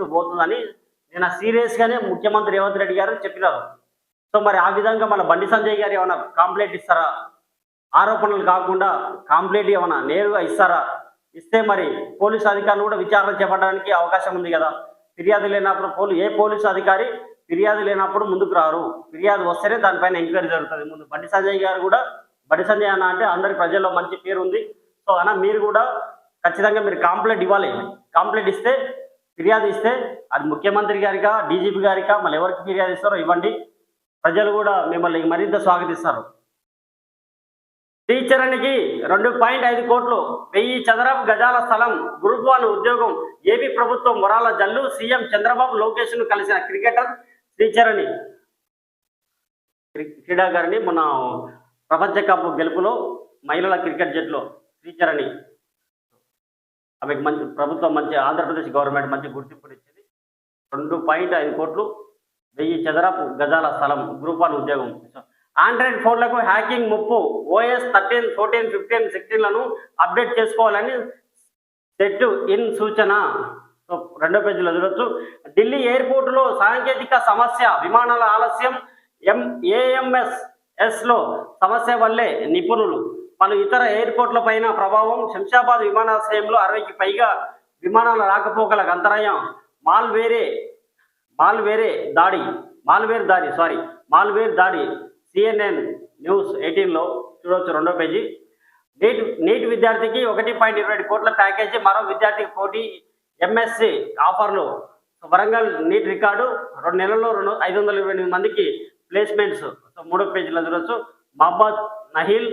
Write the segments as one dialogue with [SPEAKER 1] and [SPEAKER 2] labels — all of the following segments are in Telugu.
[SPEAKER 1] పోతుందని నేను సీరియస్గానే ముఖ్యమంత్రి రేవంత్ రెడ్డి గారు చెప్పినారు. సో మరి ఆ విధంగా మన బండి సంజయ్ గారు ఏమైనా కంప్లైంట్ ఇస్తారా? ఆరోపణలు కాకుండా కంప్లైంట్ ఏమైనా నేరుగా ఇస్తారా? ఇస్తే మరి పోలీసు అధికారులు కూడా విచారణ చేపట్టడానికి అవకాశం ఉంది కదా. ఫిర్యాదు లేనప్పుడు ఏ పోలీసు అధికారి ఫిర్యాదు లేనప్పుడు ముందుకు రారు. ఫిర్యాదు వస్తేనే దానిపైన ఎంక్వైరీ జరుగుతుంది. ముందు బండి సంజయ్ గారు కూడా, బండి సంజయ్ అన్న అంటే అందరి ప్రజల్లో మంచి పేరు ఉంది. సో అన్న మీరు కూడా ఖచ్చితంగా మీరు కంప్లైంట్ ఇవ్వాలి. కంప్లైంట్ ఇస్తే, ఫిర్యాదు ఇస్తే అది ముఖ్యమంత్రి గారికా, డీజీపీ గారికా, మళ్ళీ ఎవరికి ఫిర్యాదు ఇస్తారో ఇవ్వండి. ప్రజలు కూడా మిమ్మల్ని మరింత స్వాగతిస్తారు. టీచర్నికి 2.5 కోట్లు, 1000 చదరపు గజాల స్థలం, గ్రూప్ 1 ఉద్యోగం, ఏపీ ప్రభుత్వం వరాల జల్లు, సీఎం చంద్రబాబు లోకేష్ ను కలిసిన క్రికెటర్ శ్రీచరణి. క్రీడాకారిణి మన ప్రపంచ కప్ గెలుపులో మహిళల క్రికెట్ జట్టులో శ్రీచరణి, ఆమెకు మంచి ప్రభుత్వం, మంచి ఆంధ్రప్రదేశ్ గవర్నమెంట్ మంచి గుర్తింపునిచ్చింది. 2.5 కోట్లు, 1000 చదరపు గజాల స్థలం, గ్రూప్ 1 ఉద్యోగం. ఆండ్రాయిడ్ ఫోన్లకు హ్యాకింగ్ ముప్పు, OS 13, 14, 15, 16లను అప్డేట్ చేసుకోవాలని సెట్ ఇన్ సూచన. సో 2వ పేజీలో చూడొచ్చు. ఢిల్లీ ఎయిర్పోర్టులో సాంకేతిక సమస్య, విమానాల ఆలస్యం, AMSలో సమస్య వల్లే నిపుణులు. పలు ఇతర ఎయిర్పోర్ట్ల పైన ప్రభావం, శంషాబాద్ విమానాశ్రయంలో 60కి పైగా విమానాల రాకపోకలకు అంతరాయం, మాల్వేర్ దాడి. CNN న్యూస్ 18లో చూడవచ్చు. 2వ పేజీ. నీట్ విద్యార్థికి 1.27 కోట్ల ప్యాకేజీ, మరో విద్యార్థికి పోటీ, MSc ఆఫర్లు. వరంగల్ నీట్ రికార్డు, 2 నెలల్లో 528 మందికి ప్లేస్మెంట్స్. సో 3వ పేజీలో చూడవచ్చు. మహమ్మద్ నహీల్,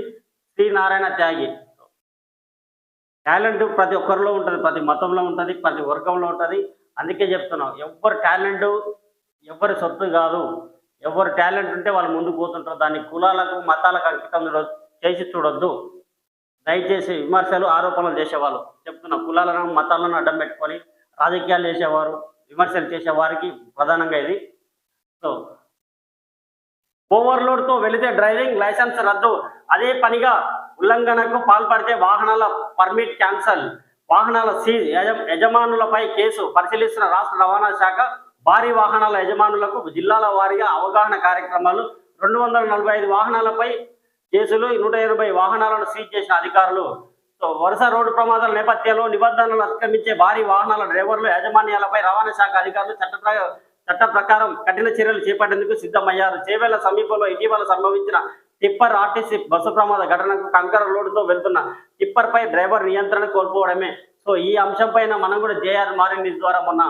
[SPEAKER 1] శ్రీనారాయణ త్యాగి. టాలెంట్ ప్రతి ఒక్కరిలో ఉంటుంది, ప్రతి మతంలో ఉంటుంది, ప్రతి వర్గంలో ఉంటుంది. అందుకే చెప్తున్నాం, ఎవరి టాలెంట్ ఎవరి సొత్తు కాదు. ఎవరు టాలెంట్ ఉంటే వాళ్ళు ముందుకు పోతుంటారు. దాన్ని కులాలకు, మతాలకు అంకితం చేసి చూడొద్దు. దయచేసి విమర్శలు, ఆరోపణలు చేసేవాళ్ళు చెప్తున్నా, కులాలను, మతాలను అడ్డం పెట్టుకొని రాజకీయాలు చేసేవారు, విమర్శలు చేసేవారికి ప్రధానంగా ఇది. సో ఓవర్లోడ్తో వెళితే డ్రైవింగ్ లైసెన్స్ రద్దు, అదే పనిగా ఉల్లంఘనకు పాల్పడితే వాహనాల పర్మిట్ క్యాన్సల్, వాహనాల సీజ్, యజమానులపై కేసు పరిశీలిస్తున్న రాష్ట్ర రవాణా శాఖ. భారీ వాహనాల యజమానులకు జిల్లాల వారీగా అవగాహన కార్యక్రమాలు. 245 వాహనాలపై కేసులు, 180 వాహనాలను సీజ్ చేసిన అధికారులు. సో వరుస రోడ్డు ప్రమాదాల నేపథ్యంలో నిబంధనలు అతిక్రమించే భారీ వాహనాల డ్రైవర్లు, యాజమాన్యాలపై రవాణా శాఖ అధికారులు చట్ట ప్రకారం కఠిన చర్యలు చేపట్టేందుకు సిద్ధమయ్యారు. చేవేళ్ల సమీపంలో ఇటీవల సంభవించిన టిప్పర్ ఆర్టీసీ బస్సు ప్రమాద ఘటనకు కంకర లోడుతో వెళ్తున్న టిప్పర్ పై డ్రైవర్ నియంత్రణ కోల్పోవడమే. సో ఈ అంశం పైన మనం కూడా JR మారింది ద్వారా మొన్న